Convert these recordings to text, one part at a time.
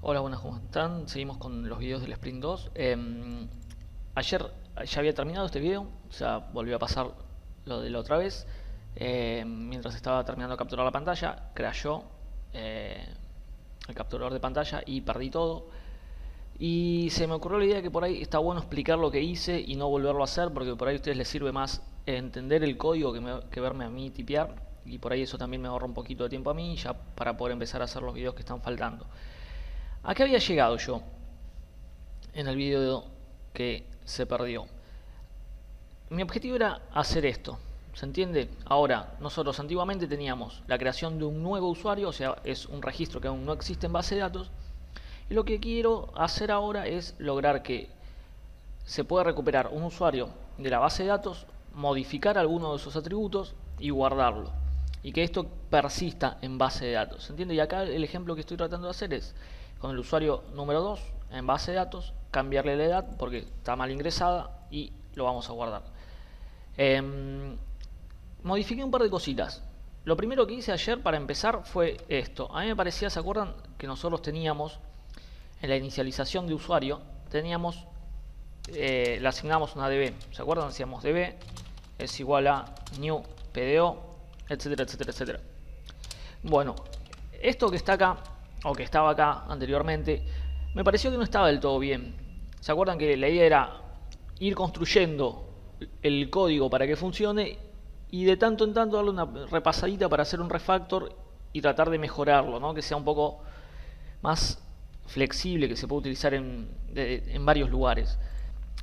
Hola, buenas, ¿cómo están? Seguimos con los videos del Sprint 2. Ayer ya había terminado este video, o sea, volvió a pasar lo de la otra vez. Mientras estaba terminando de capturar la pantalla, crashó el capturador de pantalla y perdí todo. Y se me ocurrió la idea que por ahí está bueno explicar lo que hice y no volverlo a hacer, porque por ahí a ustedes les sirve más entender el código que verme a mí tipear. Y por ahí eso también me ahorra un poquito de tiempo a mí, ya para poder empezar a hacer los videos que están faltando. ¿A qué había llegado yo en el video que se perdió? Mi objetivo era hacer esto, ¿se entiende? Ahora, nosotros antiguamente teníamos la creación de un nuevo usuario, o sea, es un registro que aún no existe en base de datos. Y lo que quiero hacer ahora es lograr que se pueda recuperar un usuario de la base de datos, modificar alguno de esos atributos y guardarlo. Y que esto persista en base de datos. ¿Se entiende? Y acá el ejemplo que estoy tratando de hacer es con el usuario número 2 en base de datos, cambiarle la edad porque está mal ingresada y lo vamos a guardar. Modifiqué un par de cositas. Lo primero que hice ayer para empezar fue esto. A mí me parecía, ¿se acuerdan? Que nosotros teníamos en la inicialización de usuario, teníamos, le asignamos una DB. ¿Se acuerdan? Decíamos DB es igual a new PDO, etcétera, etcétera, etcétera. Bueno, esto que está acá, o que estaba acá anteriormente, me pareció que no estaba del todo bien. ¿Se acuerdan que la idea era ir construyendo el código para que funcione y de tanto en tanto darle una repasadita para hacer un refactor y tratar de mejorarlo, ¿no? Que sea un poco más flexible, que se pueda utilizar en varios lugares?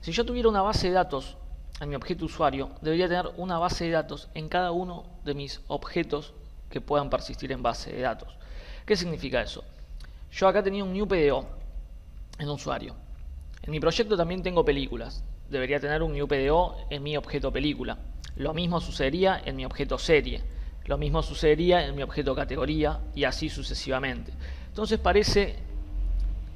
Si yo tuviera una base de datos en mi objeto usuario, debería tener una base de datos en cada uno de mis objetos que puedan persistir en base de datos. ¿Qué significa eso? Yo acá tenía un new PDO en usuario. En mi proyecto también tengo películas. Debería tener un new PDO en mi objeto película. Lo mismo sucedería en mi objeto serie. Lo mismo sucedería en mi objeto categoría y así sucesivamente. Entonces parece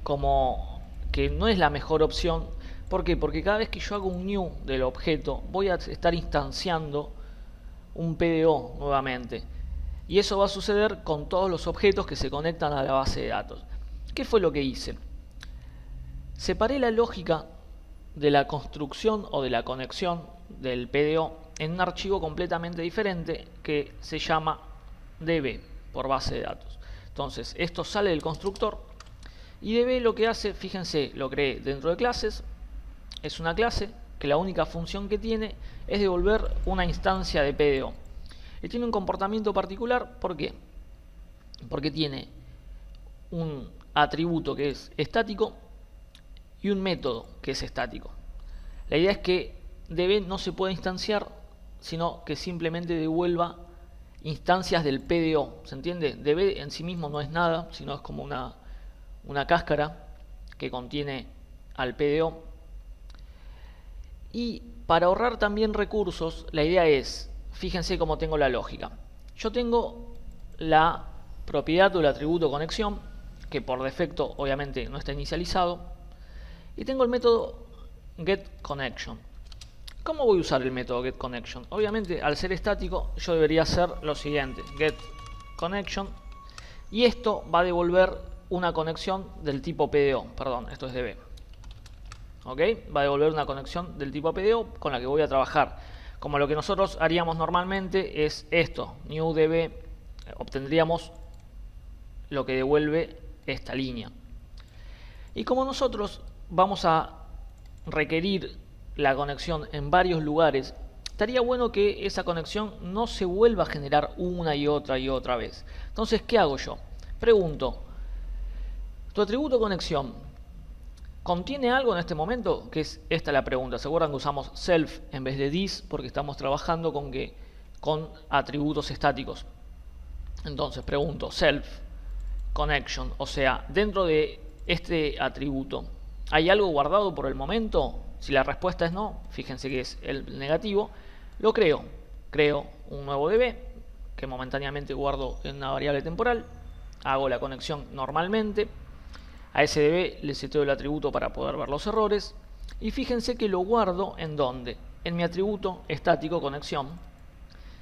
como que no es la mejor opción. ¿Por qué? Porque cada vez que yo hago un new del objeto voy a estar instanciando un PDO nuevamente. Y eso va a suceder con todos los objetos que se conectan a la base de datos. ¿Qué fue lo que hice? Separé la lógica de la construcción o de la conexión del PDO en un archivo completamente diferente que se llama DB por base de datos. Entonces, esto sale del constructor y DB lo que hace, fíjense, lo creé dentro de clases. Es una clase que la única función que tiene es devolver una instancia de PDO. Y tiene un comportamiento particular, ¿por qué? Porque tiene un atributo que es estático y un método que es estático. La idea es que DB no se puede instanciar, sino que simplemente devuelva instancias del PDO. ¿Se entiende? DB en sí mismo no es nada, sino es como una cáscara que contiene al PDO. Y para ahorrar también recursos, la idea es, fíjense cómo tengo la lógica. Yo tengo la propiedad o el atributo conexión, que por defecto obviamente no está inicializado. Y tengo el método getConnection. ¿Cómo voy a usar el método getConnection? Obviamente, al ser estático, yo debería hacer lo siguiente: getConnection. Y esto va a devolver una conexión del tipo PDO. Perdón, esto es DB. ¿Ok? Va a devolver una conexión del tipo PDO con la que voy a trabajar. Como lo que nosotros haríamos normalmente es esto: new DB, obtendríamos lo que devuelve esta línea. Y como nosotros vamos a requerir la conexión en varios lugares, estaría bueno que esa conexión no se vuelva a generar una y otra vez. Entonces, ¿qué hago yo? Pregunto, ¿tu atributo conexión contiene algo en este momento? Que es esta la pregunta. ¿Se acuerdan que usamos self en vez de this? Porque estamos trabajando con atributos estáticos. Entonces pregunto self connection, o sea, dentro de este atributo, ¿hay algo guardado por el momento? Si la respuesta es no, fíjense que es el negativo, lo creo. Creo un nuevo DB que momentáneamente guardo en una variable temporal. Hago la conexión normalmente. A ese DB le seteo el atributo para poder ver los errores. Y fíjense que lo guardo ¿en dónde? En mi atributo estático conexión.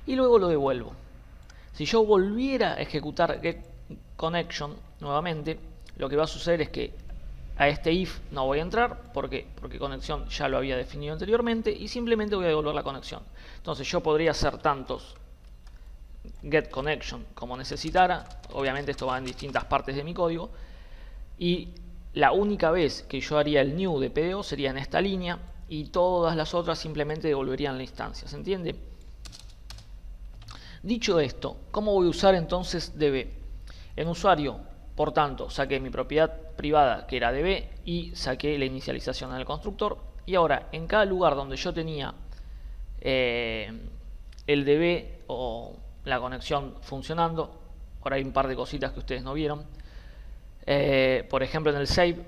Y luego lo devuelvo. Si yo volviera a ejecutar getConnection nuevamente, lo que va a suceder es que a este if no voy a entrar porque conexión ya lo había definido anteriormente y simplemente voy a devolver la conexión. Entonces yo podría hacer tantos get connection como necesitara. Obviamente esto va en distintas partes de mi código y la única vez que yo haría el new de PDO sería en esta línea y todas las otras simplemente devolverían la instancia. ¿Se entiende? Dicho esto, ¿cómo voy a usar entonces DB? En usuario, por tanto, saqué mi propiedad privada que era DB y saqué la inicialización en el constructor. Y ahora, en cada lugar donde yo tenía el DB o la conexión funcionando, ahora hay un par de cositas que ustedes no vieron. Por ejemplo, en el save,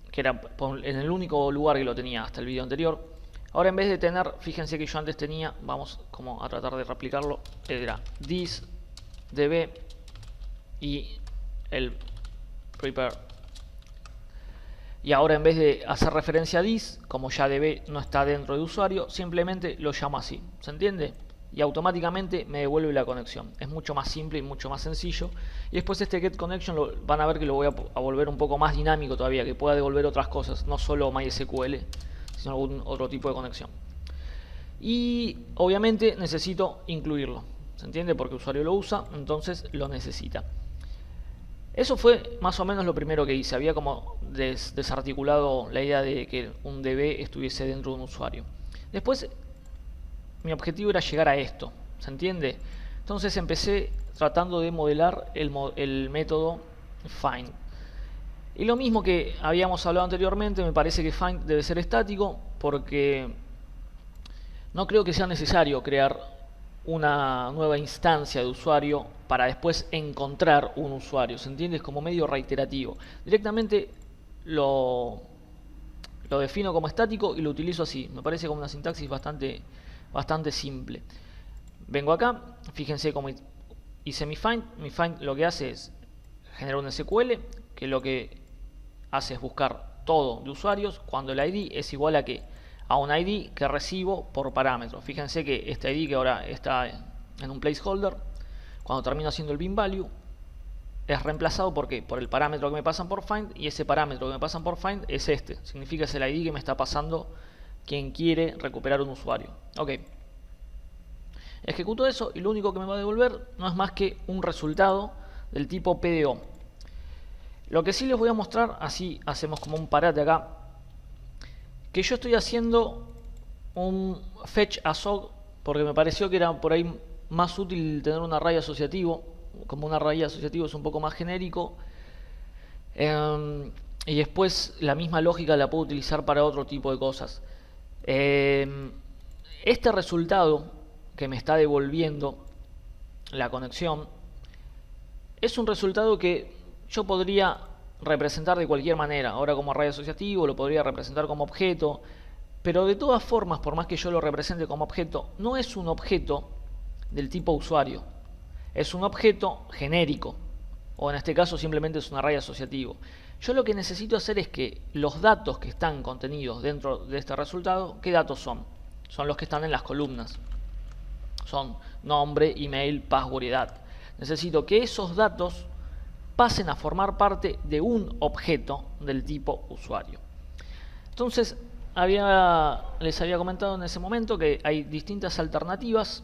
que era en el único lugar que lo tenía hasta el vídeo anterior. Ahora en vez de tener, fíjense que yo antes tenía, vamos como a tratar de replicarlo, era this db y el prepare. Y ahora en vez de hacer referencia a this, como ya db no está dentro de usuario, simplemente lo llamo así. ¿Se entiende? Y automáticamente me devuelve la conexión. Es mucho más simple y mucho más sencillo. Y después este get connection van a ver que lo voy a volver un poco más dinámico todavía, que pueda devolver otras cosas, no solo MySQL, sino algún otro tipo de conexión. Y obviamente necesito incluirlo. ¿Se entiende? Porque el usuario lo usa, entonces lo necesita. Eso fue más o menos lo primero que hice. Había como desarticulado la idea de que un DB estuviese dentro de un usuario. Después mi objetivo era llegar a esto, ¿se entiende? Entonces empecé tratando de modelar el método find. Y lo mismo que habíamos hablado anteriormente, me parece que find debe ser estático porque no creo que sea necesario crear una nueva instancia de usuario para después encontrar un usuario, ¿se entiende? Es como medio reiterativo. Directamente lo defino como estático y lo utilizo así. Me parece como una sintaxis bastante simple. Vengo acá, fíjense cómo hice mi find. Mi find lo que hace es generar un SQL, que lo que hace es buscar todo de usuarios cuando el ID es igual a ¿qué? A un ID que recibo por parámetro. Fíjense que este ID que ahora está en un placeholder, cuando termino haciendo el bin value, es reemplazado por el parámetro que me pasan por find, y ese parámetro que me pasan por find es este. Significa es el ID que me está pasando quien quiere recuperar un usuario. Ok. Ejecuto eso y lo único que me va a devolver no es más que un resultado del tipo PDO. Lo que sí les voy a mostrar, así hacemos como un parate acá, que yo estoy haciendo un fetch assoc porque me pareció que era por ahí más útil tener un array asociativo. Como un array asociativo es un poco más genérico. Y después la misma lógica la puedo utilizar para otro tipo de cosas. Este resultado que me está devolviendo la conexión es un resultado que yo podría representar de cualquier manera. Ahora como array asociativo lo podría representar como objeto, pero de todas formas, por más que yo lo represente como objeto, no es un objeto del tipo usuario, es un objeto genérico, o en este caso simplemente es un array asociativo. Yo lo que necesito hacer es que los datos que están contenidos dentro de este resultado, ¿qué datos son? Son los que están en las columnas. Son nombre, email, password y edad. Necesito que esos datos pasen a formar parte de un objeto del tipo usuario. Entonces, les había comentado en ese momento que hay distintas alternativas.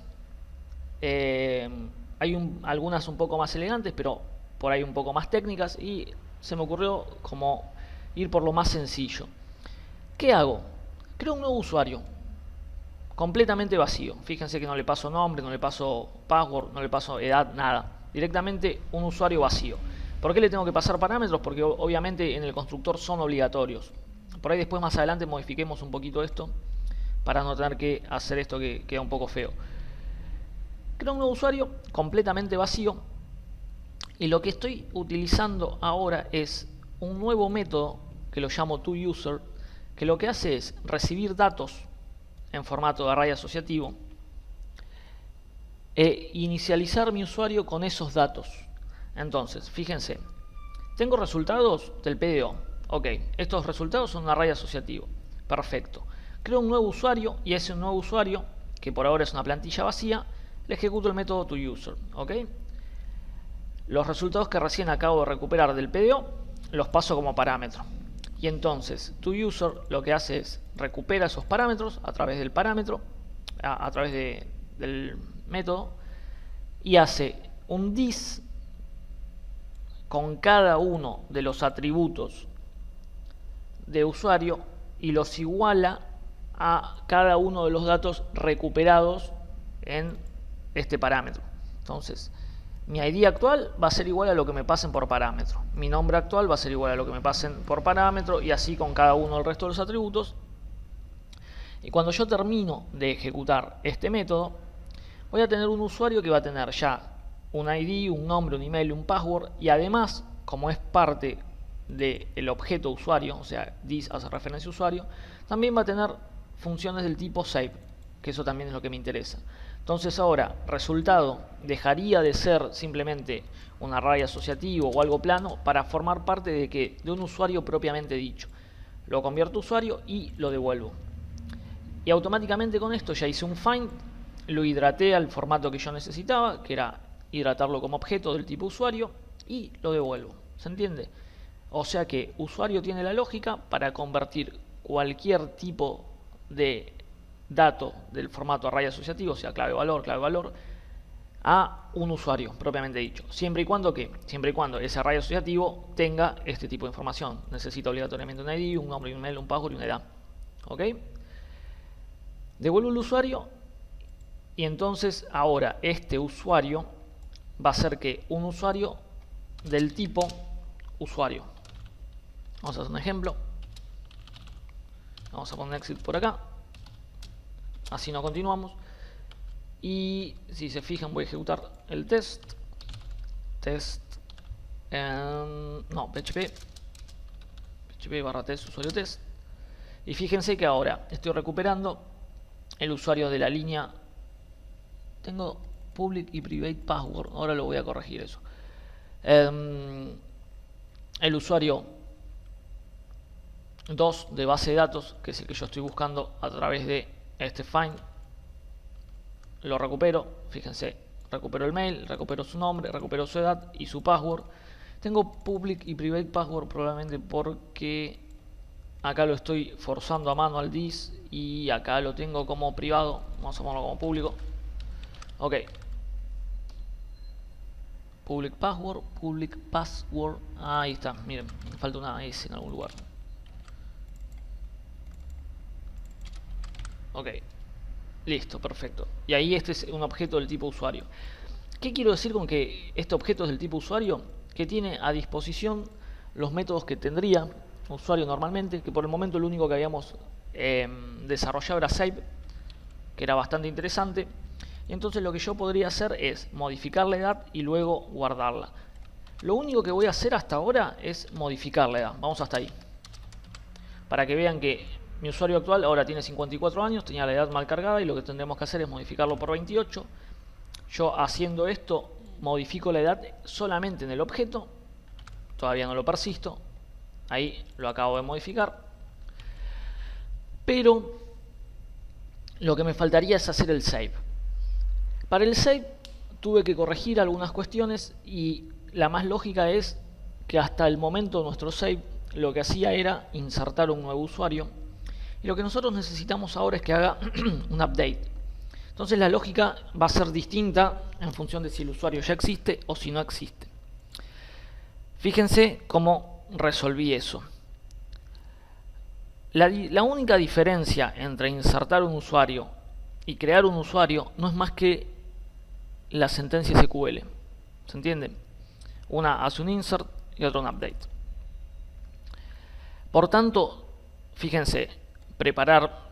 Hay algunas un poco más elegantes, pero por ahí un poco más técnicas, y se me ocurrió como ir por lo más sencillo. ¿Qué hago? Creo un nuevo usuario completamente vacío. Fíjense que no le paso nombre, no le paso password, no le paso edad, nada. Directamente un usuario vacío. ¿Por qué le tengo que pasar parámetros? Porque obviamente en el constructor son obligatorios. Por ahí después más adelante modifiquemos un poquito esto para no tener que hacer esto que queda un poco feo. Creo un nuevo usuario completamente vacío y lo que estoy utilizando ahora es un nuevo método que lo llamo toUser, que lo que hace es recibir datos en formato de array asociativo e inicializar mi usuario con esos datos. Entonces, fíjense, tengo resultados del PDO. Ok, estos resultados son un array asociativo. Perfecto. Creo un nuevo usuario y a ese nuevo usuario, que por ahora es una plantilla vacía, le ejecuto el método toUser. Ok. Los resultados que recién acabo de recuperar del PDO los paso como parámetro. Y entonces toUser lo que hace es recupera esos parámetros a través del parámetro, a través del método, y hace un dis con cada uno de los atributos de usuario y los iguala a cada uno de los datos recuperados en este parámetro. Entonces, mi ID actual va a ser igual a lo que me pasen por parámetro. Mi nombre actual va a ser igual a lo que me pasen por parámetro, y así con cada uno del resto de los atributos. Y cuando yo termino de ejecutar este método, voy a tener un usuario que va a tener ya un ID, un nombre, un email y un password, y además, como es parte del objeto usuario, o sea, this hace referencia a usuario, también va a tener funciones del tipo save, que eso también es lo que me interesa. Entonces ahora, resultado dejaría de ser simplemente un array asociativo o algo plano para formar parte de un usuario propiamente dicho. Lo convierto a usuario y lo devuelvo. Y automáticamente con esto ya hice un find, lo hidraté al formato que yo necesitaba, que era hidratarlo como objeto del tipo usuario, y lo devuelvo. ¿Se entiende? O sea que usuario tiene la lógica para convertir cualquier tipo de dato del formato array asociativo, o sea, clave valor, a un usuario propiamente dicho. Siempre y cuando ese array asociativo tenga este tipo de información. Necesita obligatoriamente un ID, un nombre, un email, un password y una edad. ¿Ok? Devuelvo el usuario, y entonces ahora este usuario va a ser que un usuario del tipo usuario. Vamos a hacer un ejemplo. Vamos a poner exit por acá. Así no continuamos. Y si se fijan, voy a ejecutar el test. PHP barra test usuario test. Y fíjense que ahora estoy recuperando el usuario de la línea. Tengo public y private password. Ahora lo voy a corregir eso. El usuario 2 de base de datos, que es el que yo estoy buscando a través de este find. Lo recupero, fíjense, recupero el mail, recupero su nombre, recupero su edad y su password. Tengo public y private password probablemente porque acá lo estoy forzando a mano al dis y acá lo tengo como privado. Vamos a ponerlo como público. Ok. Public password. Ahí está, miren, me falta una S en algún lugar. Ok. Listo, perfecto. Y ahí este es un objeto del tipo usuario. ¿Qué quiero decir con que este objeto es del tipo usuario? Que tiene a disposición los métodos que tendría usuario normalmente, que por el momento lo único que habíamos desarrollado era save, que era bastante interesante. Y entonces lo que yo podría hacer es modificar la edad y luego guardarla. Lo único que voy a hacer hasta ahora es modificar la edad. Vamos hasta ahí. Para que vean que mi usuario actual ahora tiene 54 años, tenía la edad mal cargada y lo que tendremos que hacer es modificarlo por 28. Yo haciendo esto modifico la edad solamente en el objeto. Todavía no lo persisto. Ahí lo acabo de modificar. Pero lo que me faltaría es hacer el save. Para el save tuve que corregir algunas cuestiones y la más lógica es que hasta el momento nuestro save lo que hacía era insertar un nuevo usuario. Y lo que nosotros necesitamos ahora es que haga un update. Entonces la lógica va a ser distinta en función de si el usuario ya existe o si no existe. Fíjense cómo resolví eso. La única diferencia entre insertar un usuario y crear un usuario no es más que la sentencia SQL. ¿Se entiende? Una hace un insert y otra un update. Por tanto, fíjense, preparar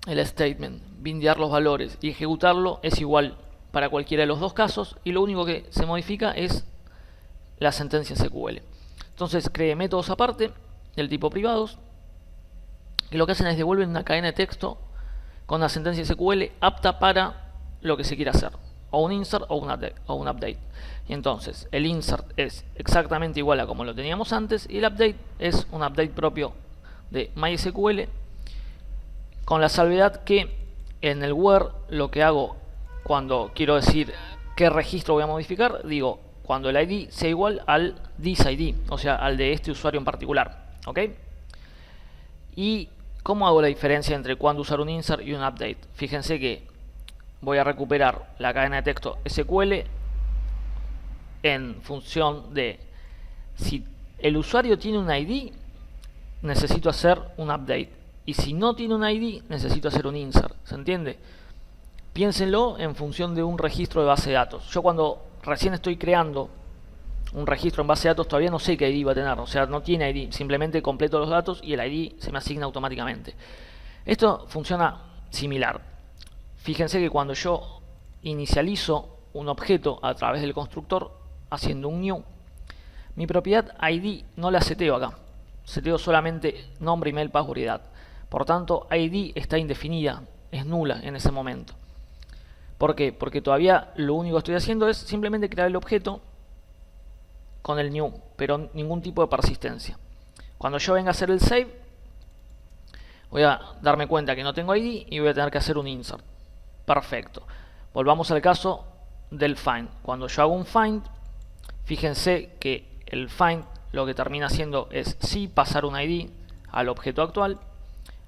el statement, bindear los valores y ejecutarlo es igual para cualquiera de los dos casos, y lo único que se modifica es la sentencia SQL. Entonces creé métodos aparte del tipo privados que lo que hacen es devuelven una cadena de texto con la sentencia SQL apta para lo que se quiera hacer, o un insert o un update. Y entonces el insert es exactamente igual a como lo teníamos antes, y el update es un update propio de MySQL, con la salvedad que en el where lo que hago cuando quiero decir qué registro voy a modificar, digo cuando el ID sea igual al this ID, o sea, al de este usuario en particular. ¿Ok? ¿Y cómo hago la diferencia entre cuándo usar un insert y un update? Fíjense que voy a recuperar la cadena de texto SQL en función de si el usuario tiene un ID, necesito hacer un update. Y si no tiene un ID, necesito hacer un insert. ¿Se entiende? Piénsenlo en función de un registro de base de datos. Yo cuando recién estoy creando un registro en base de datos todavía no sé qué ID va a tener. O sea, no tiene ID. Simplemente completo los datos y el ID se me asigna automáticamente. Esto funciona similar. Fíjense que cuando yo inicializo un objeto a través del constructor haciendo un new, mi propiedad ID no la seteo acá. Seteo solamente nombre, email, password y edad. Por tanto, ID está indefinida, es nula en ese momento. ¿Por qué? Porque todavía lo único que estoy haciendo es simplemente crear el objeto con el new, pero ningún tipo de persistencia. Cuando yo venga a hacer el save, voy a darme cuenta que no tengo ID y voy a tener que hacer un insert. Perfecto. Volvamos al caso del find. Cuando yo hago un find, fíjense que el find lo que termina haciendo es sí pasar un ID al objeto actual.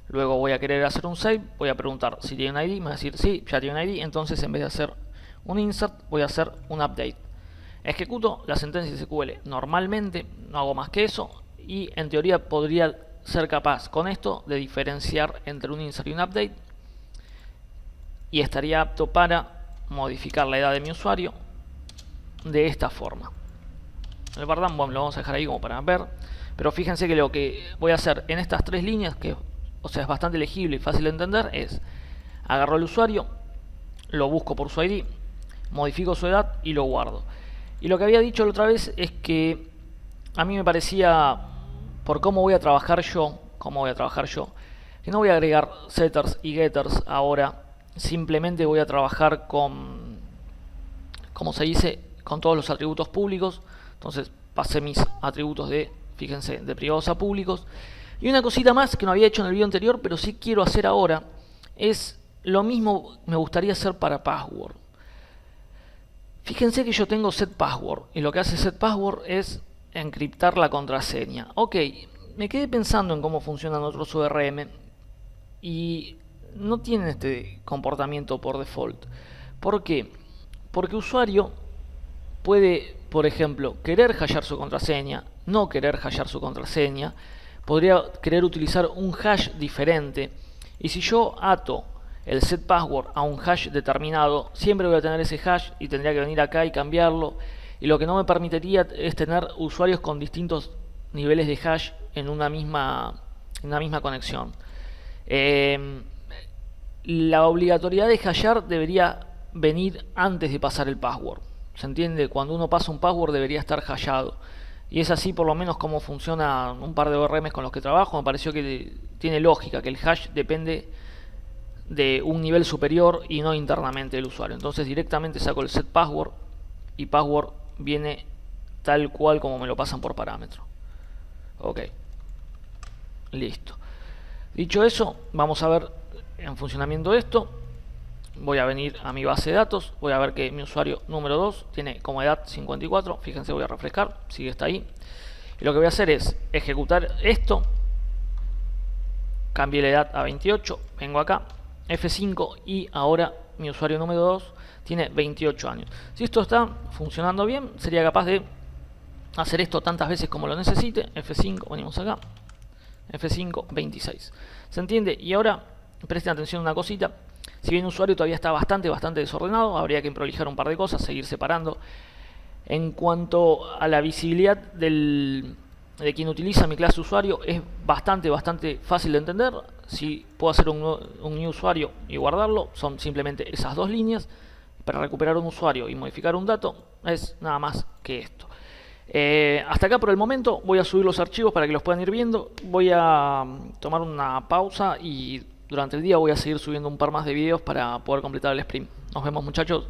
Luego voy a querer hacer un save, voy a preguntar si tiene un ID, me va a decir sí, ya tiene un ID. Entonces en vez de hacer un insert, voy a hacer un update. Ejecuto la sentencia SQL normalmente, no hago más que eso, y en teoría podría ser capaz con esto de diferenciar entre un insert y un update, y estaría apto para modificar la edad de mi usuario de esta forma. El verdad, bueno, lo vamos a dejar ahí como para ver, pero fíjense que lo que voy a hacer en estas tres líneas, que o sea es bastante legible y fácil de entender, es agarro al usuario, lo busco por su ID, modifico su edad y lo guardo. Y lo que había dicho la otra vez es que a mí me parecía, por cómo voy a trabajar yo, que no voy a agregar setters y getters ahora, simplemente voy a trabajar con, como se dice, con todos los atributos públicos. Entonces pasé mis atributos de, fíjense, de privados a públicos. Y una cosita más que no había hecho en el video anterior, pero sí quiero hacer ahora, es lo mismo me gustaría hacer para password. Fíjense que yo tengo setPassword y lo que hace setPassword es encriptar la contraseña. Ok, me quedé pensando en cómo funcionan otros ORM y no tienen este comportamiento por default. ¿Por qué? Porque usuario puede, por ejemplo, querer hashear su contraseña, no querer hashear su contraseña, podría querer utilizar un hash diferente, y si yo ato el setPassword a un hash determinado, siempre voy a tener ese hash y tendría que venir acá y cambiarlo, y lo que no me permitiría es tener usuarios con distintos niveles de hash en una misma conexión. La obligatoriedad de hashear debería venir antes de pasar el password. ¿Se entiende? Cuando uno pasa un password debería estar hasheado. Y es así por lo menos como funciona un par de ORMs con los que trabajo. Me pareció que tiene lógica, que el hash depende de un nivel superior y no internamente del usuario. Entonces directamente saco el setPassword y password viene tal cual como me lo pasan por parámetro. Ok. Listo. Dicho eso, vamos a ver en funcionamiento esto. Voy a venir a mi base de datos, voy a ver que mi usuario número 2 tiene como edad 54, fíjense, voy a refrescar, sigue está ahí. Y lo que voy a hacer es ejecutar esto, cambié la edad a 28, vengo acá, F5 y ahora mi usuario número 2 tiene 28 años. Si esto está funcionando bien, sería capaz de hacer esto tantas veces como lo necesite. F5, venimos acá, F5, 26. ¿Se entiende? Y ahora presten atención a una cosita. Si bien el usuario todavía está bastante desordenado, habría que prolijar un par de cosas, seguir separando. En cuanto a la visibilidad de quien utiliza mi clase usuario, es bastante fácil de entender. Si puedo hacer un new usuario y guardarlo, son simplemente esas dos líneas. Para recuperar un usuario y modificar un dato, es nada más que esto. Hasta acá por el momento. Voy a subir los archivos para que los puedan ir viendo. Voy a tomar una pausa y durante el día voy a seguir subiendo un par más de videos para poder completar el sprint. Nos vemos, muchachos.